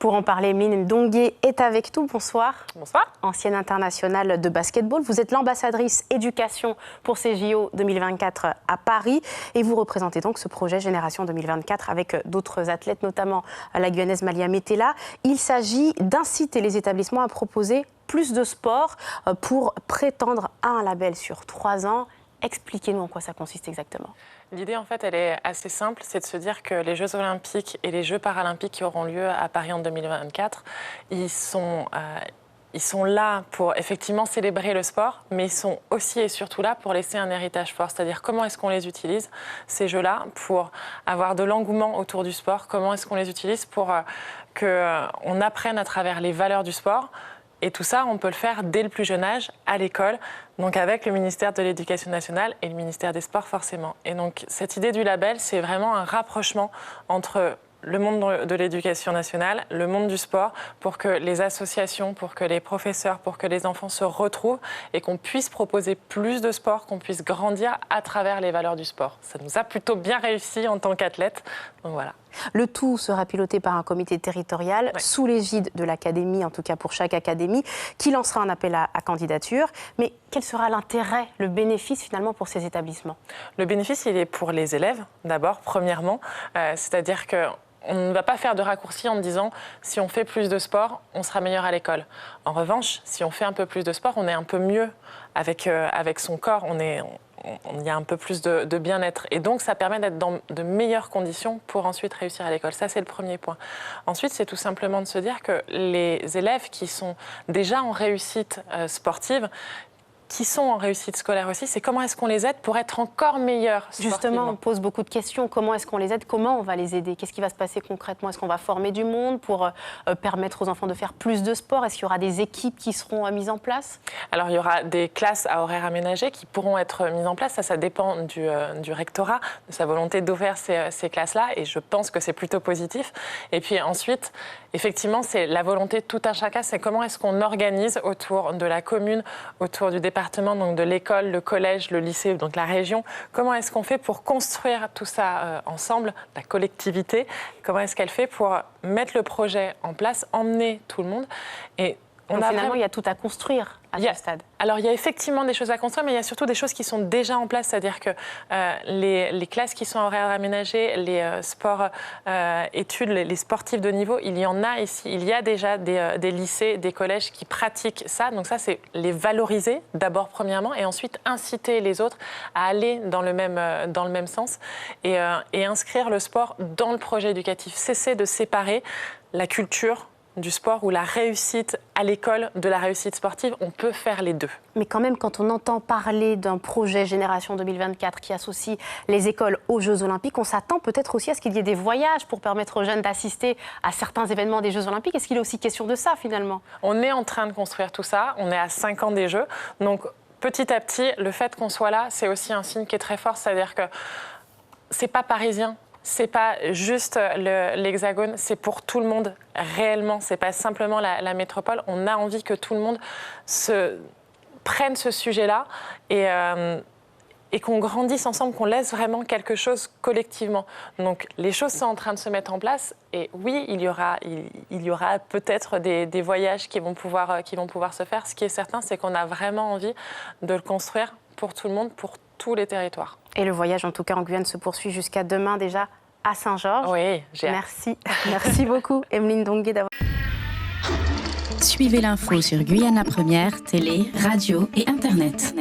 Pour en parler, Emeline Ndongué est avec nous. Bonsoir. Bonsoir. Ancienne internationale de basketball. Vous êtes l'ambassadrice éducation pour ces JO 2024 à Paris. Et vous représentez donc ce projet Génération 2024 avec d'autres athlètes, notamment la Guyanaise Malia Metela. Il s'agit d'inciter les établissements à proposer plus de sport pour prétendre à un label sur 3 ans. Expliquez-nous en quoi ça consiste exactement. L'idée, en fait, elle est assez simple, c'est de se dire que les Jeux Olympiques et les Jeux Paralympiques qui auront lieu à Paris en 2024, ils sont là pour effectivement célébrer le sport, mais ils sont aussi et surtout là pour laisser un héritage fort. C'est-à-dire comment est-ce qu'on les utilise, ces Jeux-là, pour avoir de l'engouement autour du sport, comment est-ce qu'on les utilise pour qu'on apprenne à travers les valeurs du sport. Et tout ça, on peut le faire dès le plus jeune âge, à l'école, donc avec le ministère de l'Éducation nationale et le ministère des Sports forcément. Et donc cette idée du label, c'est vraiment un rapprochement entre le monde de l'éducation nationale, le monde du sport, pour que les associations, pour que les professeurs, pour que les enfants se retrouvent et qu'on puisse proposer plus de sport, qu'on puisse grandir à travers les valeurs du sport. Ça nous a plutôt bien réussi en tant qu'athlètes, donc voilà. Le tout sera piloté par un comité territorial sous l'égide de l'académie, en tout cas pour chaque académie, qui lancera un appel à candidature. Mais quel sera l'intérêt, le bénéfice finalement pour ces établissements? Le bénéfice, il est pour les élèves d'abord, premièrement. C'est-à-dire qu'on ne va pas faire de raccourci en disant si on fait plus de sport, on sera meilleur à l'école. En revanche, si on fait un peu plus de sport, on est un peu mieux avec son corps. Il y a un peu plus de bien-être. Et donc, ça permet d'être dans de meilleures conditions pour ensuite réussir à l'école. Ça, c'est le premier point. Ensuite, c'est tout simplement de se dire que les élèves qui sont déjà en réussite sportive, qui sont en réussite scolaire aussi, c'est comment est-ce qu'on les aide pour être encore meilleurs sportivement. Justement, on pose beaucoup de questions. Comment est-ce qu'on les aide? Comment on va les aider? Qu'est-ce qui va se passer concrètement? Est-ce qu'on va former du monde pour permettre aux enfants de faire plus de sport? Est-ce qu'il y aura des équipes qui seront mises en place? Alors, il y aura des classes à horaires aménagés qui pourront être mises en place. Ça dépend du rectorat, de sa volonté d'ouvrir ces classes-là. Et je pense que c'est plutôt positif. Et puis ensuite, effectivement, c'est la volonté de tout un chacun. C'est comment est-ce qu'on organise autour de la commune, autour du département, donc de l'école, le collège, le lycée, donc la région. Comment est-ce qu'on fait pour construire tout ça ensemble, la collectivité? Comment est-ce qu'elle fait pour mettre le projet en place, emmener tout le monde? Et finalement, il y a tout à construire à ce stade. Alors, il y a effectivement des choses à construire, mais il y a surtout des choses qui sont déjà en place. C'est-à-dire que les classes qui sont en horaires aménagés, les sports études, les sportifs de niveau, il y en a ici. Il y a déjà des lycées, des collèges qui pratiquent ça. Donc ça, c'est les valoriser d'abord, premièrement, et ensuite inciter les autres à aller dans le même sens et inscrire le sport dans le projet éducatif. Cesser de séparer la culture du sport ou la réussite à l'école de la réussite sportive, on peut faire les deux. Mais quand même, quand on entend parler d'un projet Génération 2024 qui associe les écoles aux Jeux Olympiques, on s'attend peut-être aussi à ce qu'il y ait des voyages pour permettre aux jeunes d'assister à certains événements des Jeux Olympiques. Est-ce qu'il est aussi question de ça finalement? On est en train de construire tout ça, on est à 5 ans des Jeux, donc petit à petit, le fait qu'on soit là, c'est aussi un signe qui est très fort, c'est-à-dire que c'est pas parisien. C'est pas juste l'Hexagone, c'est pour tout le monde réellement. C'est pas simplement la métropole. On a envie que tout le monde prenne ce sujet-là et qu'on grandisse ensemble, qu'on laisse vraiment quelque chose collectivement. Donc les choses sont en train de se mettre en place. Et oui, il y aura peut-être des voyages qui vont pouvoir se faire. Ce qui est certain, c'est qu'on a vraiment envie de le construire pour tout le monde, pour tous les territoires. Et le voyage, en tout cas en Guyane, se poursuit jusqu'à demain déjà à Saint-Georges. Oui, j'ai hâte. Merci. Merci beaucoup, Emeline Ndongué, d'avoir... Suivez l'info sur Guyane la Première, télé, radio et Internet.